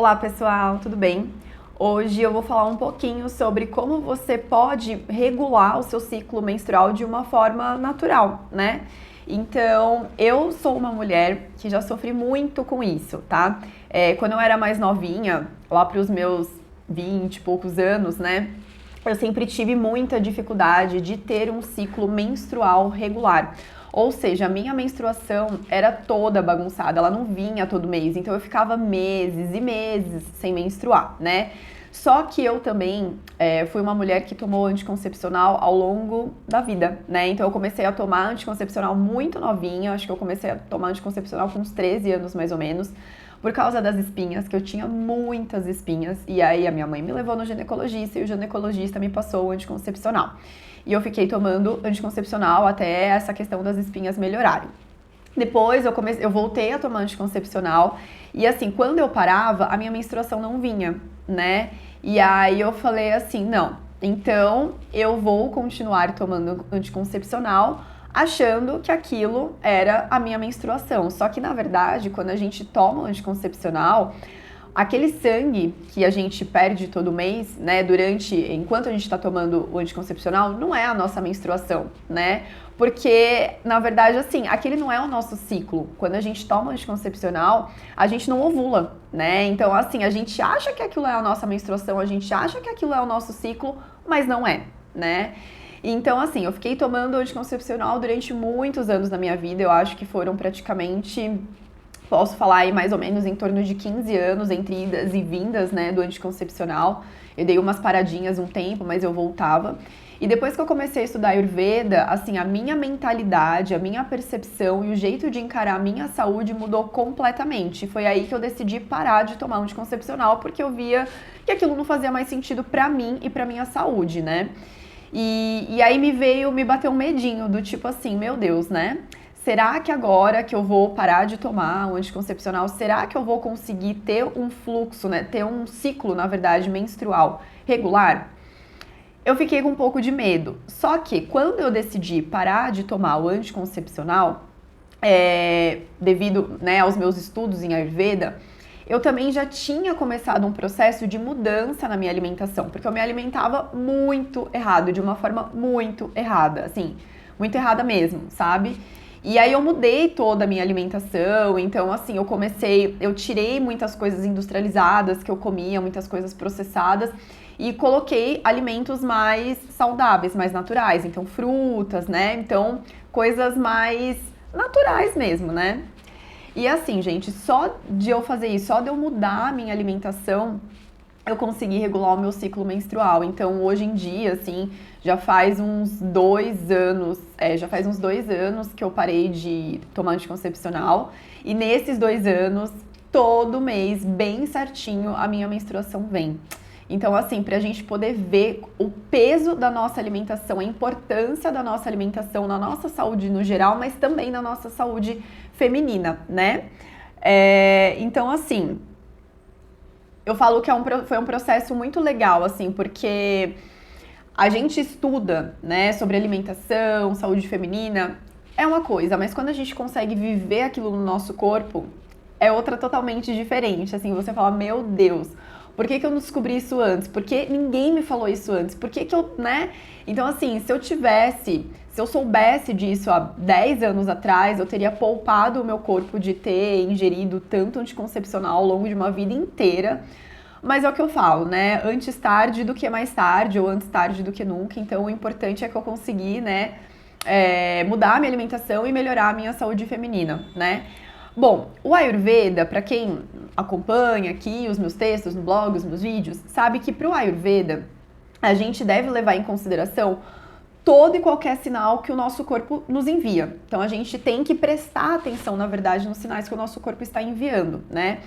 Olá pessoal, tudo bem? Hoje eu vou falar um pouquinho sobre como você pode regular o seu ciclo menstrual de uma forma natural, né? Então, eu sou uma mulher que já sofri muito com isso, tá? Quando eu era mais novinha, lá para os meus 20 e poucos anos, né? Eu sempre tive muita dificuldade de ter um ciclo menstrual regular. Ou seja, a minha menstruação era toda bagunçada, ela não vinha todo mês, então eu ficava meses e meses sem menstruar, né? Só que eu também fui uma mulher que tomou anticoncepcional ao longo da vida, né? Então eu comecei a tomar anticoncepcional muito novinha, acho que eu comecei a tomar anticoncepcional com uns 13 anos mais ou menos, por causa das espinhas, que eu tinha muitas espinhas, e aí a minha mãe me levou no ginecologista e o ginecologista me passou o anticoncepcional. E eu fiquei tomando anticoncepcional até essa questão das espinhas melhorarem. Depois eu voltei a tomar anticoncepcional e assim, quando eu parava, a minha menstruação não vinha, né? E aí eu falei assim, não, então eu vou continuar tomando anticoncepcional achando que aquilo era a minha menstruação. Só que na verdade, quando a gente toma o anticoncepcional, aquele sangue que a gente perde todo mês, né, enquanto a gente está tomando o anticoncepcional, não é a nossa menstruação, né? Porque, na verdade, assim, aquele não é o nosso ciclo. Quando a gente toma anticoncepcional, a gente não ovula, né? Então, assim, a gente acha que aquilo é a nossa menstruação, a gente acha que aquilo é o nosso ciclo, mas não é, né? Então, assim, eu fiquei tomando anticoncepcional durante muitos anos da minha vida, eu acho que foram praticamente... Posso falar aí mais ou menos em torno de 15 anos entre idas e vindas, né, do anticoncepcional. Eu dei umas paradinhas um tempo, mas eu voltava. E depois que eu comecei a estudar Ayurveda, assim, a minha mentalidade, a minha percepção e o jeito de encarar a minha saúde mudou completamente. Foi aí que eu decidi parar de tomar anticoncepcional, porque eu via que aquilo não fazia mais sentido pra mim e pra minha saúde, né? E aí me bateu um medinho do tipo assim, meu Deus, né? Será que agora que eu vou parar de tomar o anticoncepcional, será que eu vou conseguir ter um fluxo, né? Ter um ciclo, na verdade, menstrual regular? Eu fiquei com um pouco de medo. Só que quando eu decidi parar de tomar o anticoncepcional, devido, né, aos meus estudos em Ayurveda, eu também já tinha começado um processo de mudança na minha alimentação, porque eu me alimentava muito errado, de uma forma muito errada, assim, muito errada mesmo, sabe? E aí eu mudei toda a minha alimentação, então assim, eu tirei muitas coisas industrializadas que eu comia, muitas coisas processadas e coloquei alimentos mais saudáveis, mais naturais, então frutas, né? Então, coisas mais naturais mesmo, né? E assim, gente, só de eu fazer isso, só de eu mudar a minha alimentação, eu consegui regular o meu ciclo menstrual. Então, hoje em dia, assim, já faz uns 2 anos que eu parei de tomar anticoncepcional. E nesses 2 anos, todo mês, bem certinho, a minha menstruação vem. Então, assim, pra gente poder ver o peso da nossa alimentação, a importância da nossa alimentação na nossa saúde no geral, mas também na nossa saúde feminina, né? Então, assim, eu falo que foi um processo muito legal, assim, porque a gente estuda, né, sobre alimentação, saúde feminina, é uma coisa, mas quando a gente consegue viver aquilo no nosso corpo, é outra totalmente diferente. Assim, você fala, meu Deus, por que eu não descobri isso antes? Por que ninguém me falou isso antes? Por que eu, né? Então, assim, se eu soubesse disso há 10 anos atrás, eu teria poupado o meu corpo de ter ingerido tanto anticoncepcional ao longo de uma vida inteira. Mas é o que eu falo, né? Antes tarde do que mais tarde, ou antes tarde do que nunca. Então, o importante é que eu consegui, né, mudar a minha alimentação e melhorar a minha saúde feminina, né? Bom, o Ayurveda, para quem acompanha aqui os meus textos no blog, os meus vídeos, sabe que para o Ayurveda a gente deve levar em consideração todo e qualquer sinal que o nosso corpo nos envia. Então a gente tem que prestar atenção, na verdade, nos sinais que o nosso corpo está enviando, né?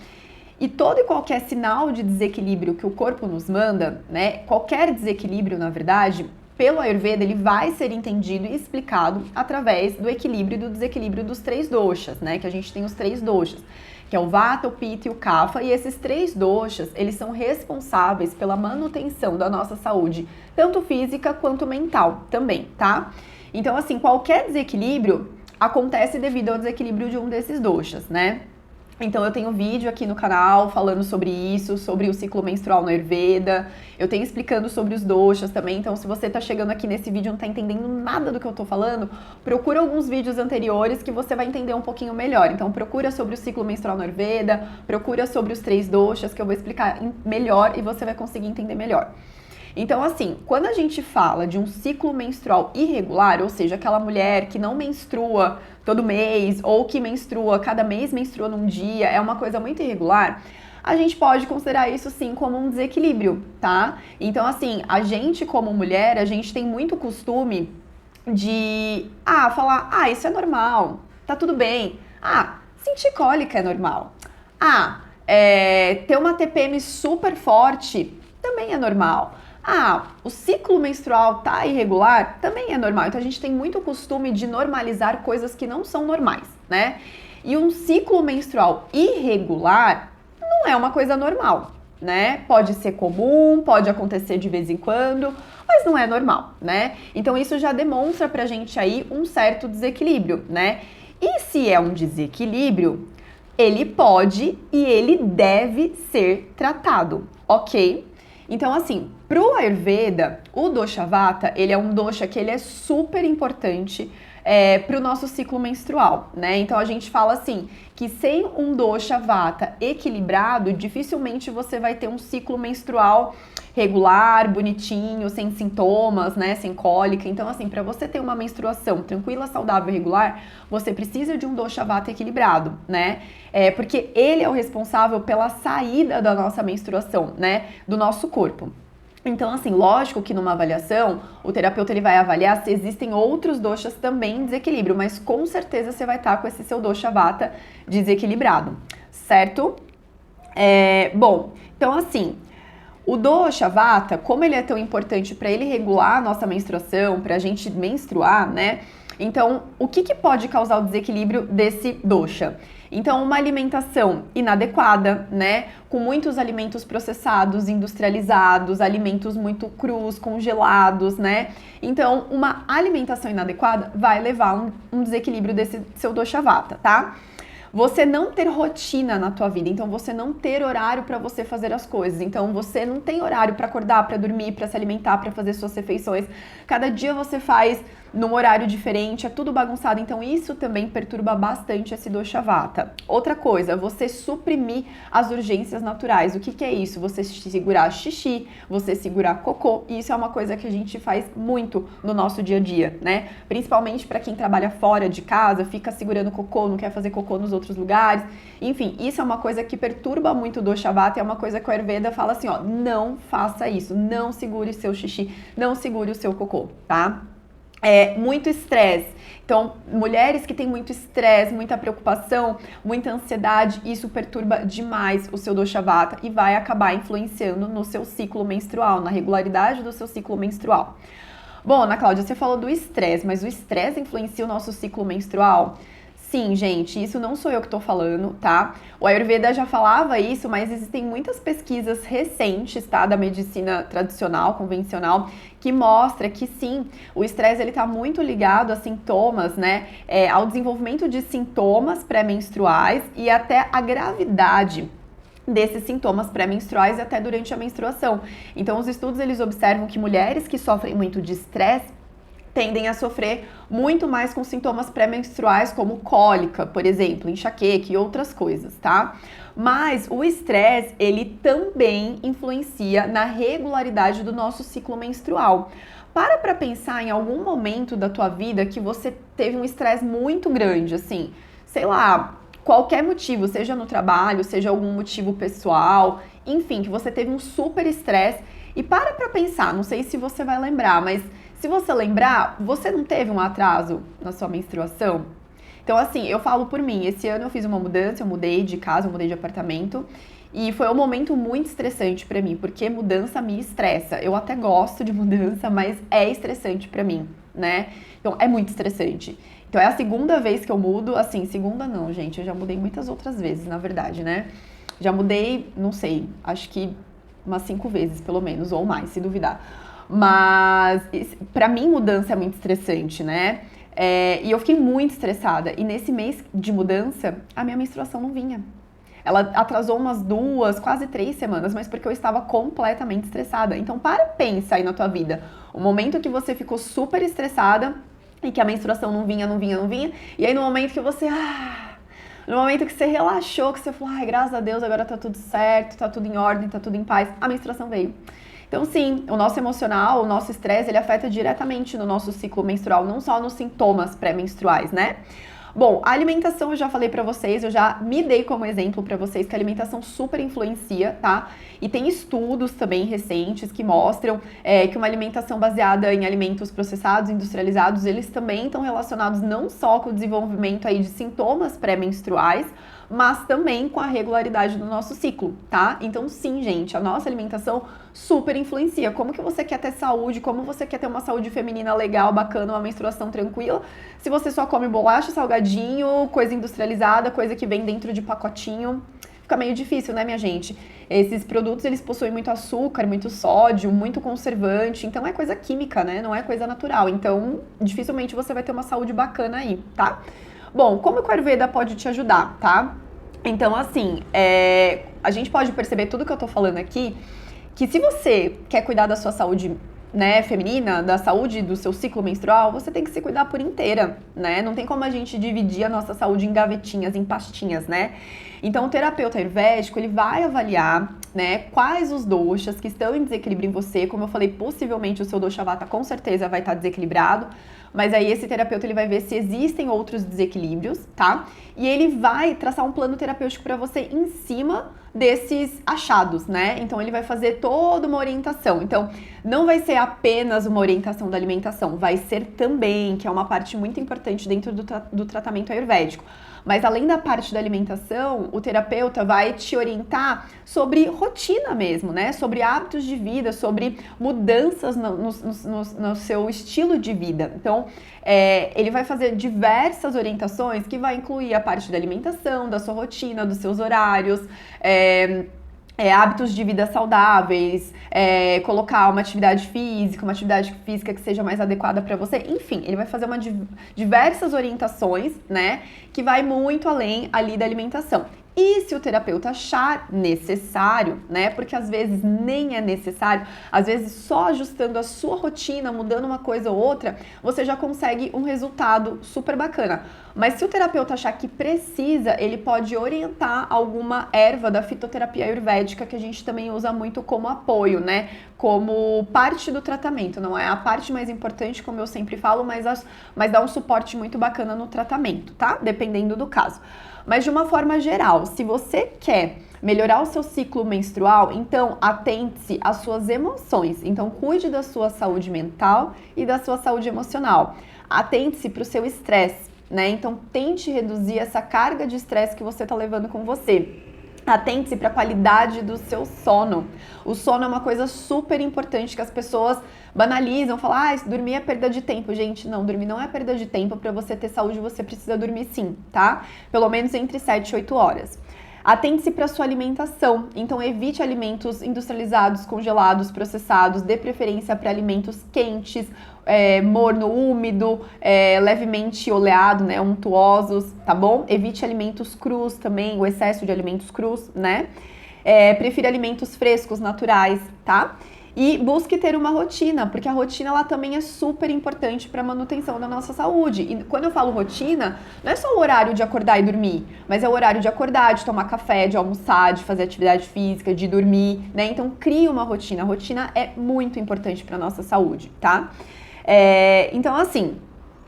E todo e qualquer sinal de desequilíbrio que o corpo nos manda, né? Qualquer desequilíbrio, na verdade, pelo Ayurveda, ele vai ser entendido e explicado através do equilíbrio e do desequilíbrio dos 3 doshas, né? Que a gente tem os 3 doshas, que é o Vata, o Pitta e o Kapha, e esses 3 doshas, eles são responsáveis pela manutenção da nossa saúde, tanto física quanto mental também, tá? Então, assim, qualquer desequilíbrio acontece devido ao desequilíbrio de um desses doshas, né? Então eu tenho vídeo aqui no canal falando sobre isso, sobre o ciclo menstrual no Ayurveda. Eu tenho explicando sobre os doshas também. Então se você tá chegando aqui nesse vídeo e não tá entendendo nada do que eu tô falando, procura alguns vídeos anteriores que você vai entender um pouquinho melhor. Então procura sobre o ciclo menstrual no Ayurveda, procura sobre os 3 doshas que eu vou explicar melhor e você vai conseguir entender melhor. Então, assim, quando a gente fala de um ciclo menstrual irregular, ou seja, aquela mulher que não menstrua todo mês ou que menstrua, cada mês menstrua num dia, é uma coisa muito irregular, a gente pode considerar isso sim como um desequilíbrio, tá? Então, assim, a gente como mulher, a gente tem muito costume de, falar, isso é normal, tá tudo bem. Sentir cólica é normal. Ter uma TPM super forte também é normal. O ciclo menstrual tá irregular, também é normal. Então a gente tem muito costume de normalizar coisas que não são normais, né? E um ciclo menstrual irregular não é uma coisa normal, né? Pode ser comum, pode acontecer de vez em quando, mas não é normal, né? Então isso já demonstra pra gente aí um certo desequilíbrio, né? E se é um desequilíbrio, ele pode e ele deve ser tratado, ok? Então, assim, pro Ayurveda, o dosha vata, ele é um dosha que ele é super importante pro nosso ciclo menstrual, né? Então, a gente fala assim, que sem um dosha vata equilibrado, dificilmente você vai ter um ciclo menstrual regular, bonitinho, sem sintomas, né? Sem cólica. Então, assim, para você ter uma menstruação tranquila, saudável e regular, você precisa de um dosha vata equilibrado, né? Porque ele é o responsável pela saída da nossa menstruação, né? Do nosso corpo. Então, assim, lógico que numa avaliação, o terapeuta ele vai avaliar se existem outros doshas também em desequilíbrio, mas com certeza você vai estar com esse seu dosha vata desequilibrado, certo? Bom, então assim, o dosha vata, como ele é tão importante para ele regular a nossa menstruação, para a gente menstruar, né? Então, o que pode causar o desequilíbrio desse dosha? Então, uma alimentação inadequada, né? Com muitos alimentos processados, industrializados, alimentos muito crus, congelados, né? Então, uma alimentação inadequada vai levar um desequilíbrio desse seu dosha vata, tá? Você não ter rotina na tua vida, então você não ter horário para você fazer as coisas. Então você não tem horário para acordar, para dormir, para se alimentar, para fazer suas refeições. Cada dia você faz num horário diferente, é tudo bagunçado. Então isso também perturba bastante esse dosha vata. Outra coisa, você suprimir as urgências naturais. O que é isso? Você segurar xixi, você segurar cocô. E isso é uma coisa que a gente faz muito no nosso dia a dia, né? Principalmente para quem trabalha fora de casa, fica segurando cocô, não quer fazer cocô nos outros lugares. Enfim, isso é uma coisa que perturba muito o dosha vata, é uma coisa que o Ayurveda fala assim, ó, não faça isso, não segure o seu xixi, não segure o seu cocô, tá? Muito estresse. Então, mulheres que têm muito estresse, muita preocupação, muita ansiedade, isso perturba demais o seu dosha vata e vai acabar influenciando no seu ciclo menstrual, na regularidade do seu ciclo menstrual. Bom, Ana Cláudia, você falou do estresse, mas o estresse influencia o nosso ciclo menstrual? Sim, gente, isso não sou eu que tô falando, tá? O Ayurveda já falava isso, mas existem muitas pesquisas recentes, tá? Da medicina tradicional, convencional, que mostra que sim, o estresse ele tá muito ligado a sintomas, né? Ao desenvolvimento de sintomas pré-menstruais e até a gravidade desses sintomas pré-menstruais e até durante a menstruação. Então, os estudos eles observam que mulheres que sofrem muito de estresse tendem a sofrer muito mais com sintomas pré-menstruais como cólica, por exemplo, enxaqueca e outras coisas, tá? Mas o estresse, ele também influencia na regularidade do nosso ciclo menstrual. Para pensar em algum momento da tua vida que você teve um estresse muito grande, assim, sei lá, qualquer motivo, seja no trabalho, seja algum motivo pessoal, enfim, que você teve um super estresse e para pensar, não sei se você vai lembrar, mas se você lembrar, você não teve um atraso na sua menstruação? Então, assim, eu falo por mim, esse ano eu fiz uma mudança, eu mudei de casa, eu mudei de apartamento e foi um momento muito estressante pra mim, porque mudança me estressa. Eu até gosto de mudança, mas é estressante pra mim, né? Então, é muito estressante. Então, é a segunda vez que eu mudo, assim, segunda não, gente, eu já mudei muitas outras vezes, na verdade, né? Já mudei, não sei, acho que umas 5 vezes, pelo menos, ou mais, se duvidar. Mas, pra mim, mudança é muito estressante, né? E eu fiquei muito estressada. E nesse mês de mudança, a minha menstruação não vinha. ela atrasou umas 2, quase 3 semanas, mas porque eu estava completamente estressada. Então, pensa aí na tua vida. O momento que você ficou super estressada e que a menstruação não vinha, e aí no momento que você... no momento que você relaxou, que você falou, ai, graças a Deus, agora tá tudo certo, tá tudo em ordem, tá tudo em paz, a menstruação veio. Então, sim, o nosso emocional, o nosso estresse, ele afeta diretamente no nosso ciclo menstrual, não só nos sintomas pré-menstruais, né? Bom, a alimentação eu já falei pra vocês, eu já me dei como exemplo pra vocês que a alimentação super influencia, tá? E tem estudos também recentes que mostram que uma alimentação baseada em alimentos processados, industrializados, eles também estão relacionados não só com o desenvolvimento aí de sintomas pré-menstruais, mas também com a regularidade do nosso ciclo, tá? Então, sim, gente, a nossa alimentação super influencia. Como que você quer ter saúde, como você quer ter uma saúde feminina legal, bacana, uma menstruação tranquila, se você só come bolacha, salgadinho, coisa industrializada, coisa que vem dentro de pacotinho? Fica meio difícil, né, minha gente? Esses produtos, eles possuem muito açúcar, muito sódio, muito conservante, então é coisa química, né? Não é coisa natural. Então, dificilmente você vai ter uma saúde bacana aí, tá? Bom, como que o Ayurveda pode te ajudar, tá? Então, assim, a gente pode perceber tudo que eu tô falando aqui, que se você quer cuidar da sua saúde, né, feminina, da saúde do seu ciclo menstrual, você tem que se cuidar por inteira, né? Não tem como a gente dividir a nossa saúde em gavetinhas, em pastinhas, né? Então, o terapeuta ayurvédico, ele vai avaliar, né, quais os doshas que estão em desequilíbrio em você. Como eu falei, possivelmente o seu dosha vata com certeza vai estar desequilibrado, mas aí esse terapeuta ele vai ver se existem outros desequilíbrios, tá? E ele vai traçar um plano terapêutico para você em cima desses achados, né? Então ele vai fazer toda uma orientação. Então não vai ser apenas uma orientação da alimentação, vai ser também, que é uma parte muito importante dentro do tratamento ayurvédico. Mas além da parte da alimentação, o terapeuta vai te orientar sobre rotina mesmo, né? Sobre hábitos de vida, sobre mudanças no seu estilo de vida. Então, ele vai fazer diversas orientações que vai incluir a parte da alimentação, da sua rotina, dos seus horários, hábitos de vida saudáveis, colocar uma atividade física que seja mais adequada para você. Enfim, ele vai fazer diversas orientações, né, que vai muito além ali da alimentação. E se o terapeuta achar necessário, né, porque às vezes nem é necessário, às vezes só ajustando a sua rotina, mudando uma coisa ou outra, você já consegue um resultado super bacana. Mas se o terapeuta achar que precisa, ele pode orientar alguma erva da fitoterapia ayurvédica que a gente também usa muito como apoio, né, como parte do tratamento. Não é a parte mais importante, como eu sempre falo, mas dá um suporte muito bacana no tratamento, tá? Dependendo do caso. Mas de uma forma geral, se você quer melhorar o seu ciclo menstrual, então atente-se às suas emoções. Então cuide da sua saúde mental e da sua saúde emocional. Atente-se para o seu estresse, né? Então tente reduzir essa carga de estresse que você está levando com você. Atente-se para a qualidade do seu sono. O sono é uma coisa super importante que as pessoas banalizam, falam, dormir é perda de tempo. Gente, não, dormir não é perda de tempo. Para você ter saúde, você precisa dormir sim, tá? Pelo menos entre 7 e 8 horas. Atente-se para a sua alimentação, então evite alimentos industrializados, congelados, processados, dê preferência para alimentos quentes, morno, úmido, levemente oleado, né, untuosos, tá bom? Evite alimentos crus também, o excesso de alimentos crus, né? Prefira alimentos frescos, naturais, tá? E busque ter uma rotina, porque a rotina ela também é super importante para a manutenção da nossa saúde. E quando eu falo rotina, não é só o horário de acordar e dormir, mas é o horário de acordar, de tomar café, de almoçar, de fazer atividade física, de dormir, né? Então crie uma rotina. A rotina é muito importante para a nossa saúde, tá? Então, assim,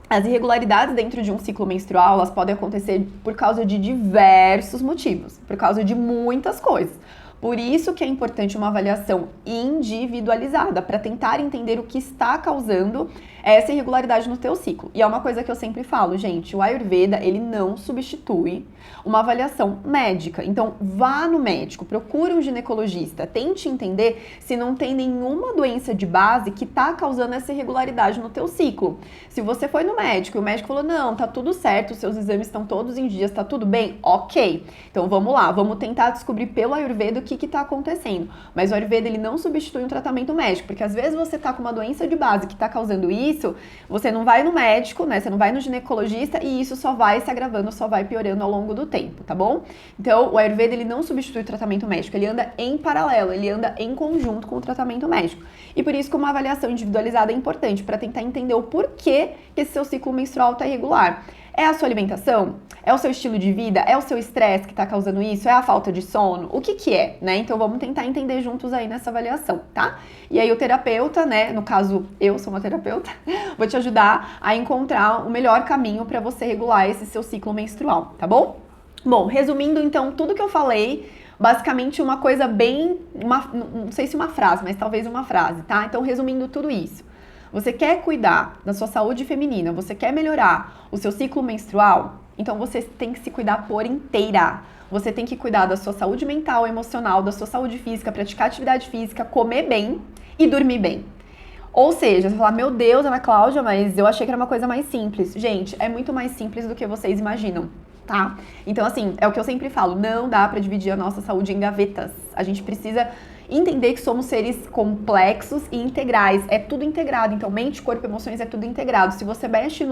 as irregularidades dentro de um ciclo menstrual, elas podem acontecer por causa de diversos motivos, por causa de muitas coisas. Por isso que é importante uma avaliação individualizada, para tentar entender o que está causando essa irregularidade no teu ciclo. E é uma coisa que eu sempre falo, gente, o Ayurveda, ele não substitui uma avaliação médica. Então, vá no médico, procure um ginecologista, tente entender se não tem nenhuma doença de base que está causando essa irregularidade no teu ciclo. Se você foi no médico e o médico falou, não, tá tudo certo, os seus exames estão todos em dias, tá tudo bem, ok. Então, vamos lá, vamos tentar descobrir pelo Ayurveda o que está acontecendo. Mas o Ayurveda, ele não substitui um tratamento médico, porque às vezes você tá com uma doença de base que está causando isso, isso, você não vai no médico, né? Você não vai no ginecologista e isso só vai se agravando, só vai piorando ao longo do tempo, tá bom? Então, o Ayurveda, ele não substitui o tratamento médico, ele anda em paralelo, ele anda em conjunto com o tratamento médico. E por isso que uma avaliação individualizada é importante, para tentar entender o porquê que esse seu ciclo menstrual tá irregular. É a sua alimentação? É o seu estilo de vida? É o seu estresse que tá causando isso? É a falta de sono? O que que é, né? Então vamos tentar entender juntos aí nessa avaliação, tá? E aí o terapeuta, né, no caso eu sou uma terapeuta, vou te ajudar a encontrar o melhor caminho para você regular esse seu ciclo menstrual, tá bom? Bom, resumindo então tudo que eu falei, basicamente uma coisa bem, não sei se uma frase, mas talvez uma frase, tá? Então resumindo tudo isso. Você quer cuidar da sua saúde feminina, você quer melhorar o seu ciclo menstrual, então você tem que se cuidar por inteira. Você tem que cuidar da sua saúde mental, emocional, da sua saúde física, praticar atividade física, comer bem e dormir bem. Ou seja, você fala, meu Deus, Ana Cláudia, mas eu achei que era uma coisa mais simples. Gente, é muito mais simples do que vocês imaginam, tá? Então, assim, é o que eu sempre falo, não dá pra dividir a nossa saúde em gavetas. A gente precisa entender que somos seres complexos e integrais. É tudo integrado. Então, mente, corpo, emoções é tudo integrado. Se você mexe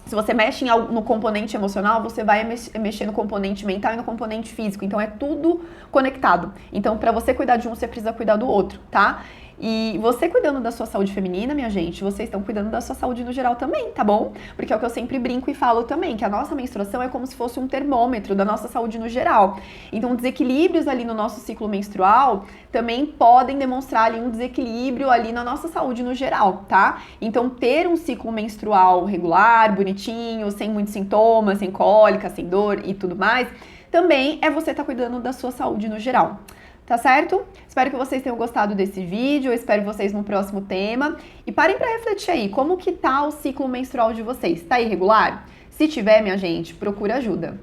se você mexe no componente emocional, você vai mexer no componente mental e no componente físico. Então, é tudo conectado. Então, para você cuidar de um, você precisa cuidar do outro, tá? E você cuidando da sua saúde feminina, minha gente, vocês estão cuidando da sua saúde no geral também, tá bom? Porque é o que eu sempre brinco e falo também, que a nossa menstruação é como se fosse um termômetro da nossa saúde no geral. Então, desequilíbrios ali no nosso ciclo menstrual também podem demonstrar ali um desequilíbrio ali na nossa saúde no geral, tá? Então, ter um ciclo menstrual regular, bonitinho, sem muitos sintomas, sem cólica, sem dor e tudo mais, também é você estar cuidando da sua saúde no geral. Tá certo? Espero que vocês tenham gostado desse vídeo, eu espero vocês no próximo tema. E parem pra refletir aí, como que tá o ciclo menstrual de vocês? Tá irregular? Se tiver, minha gente, procura ajuda.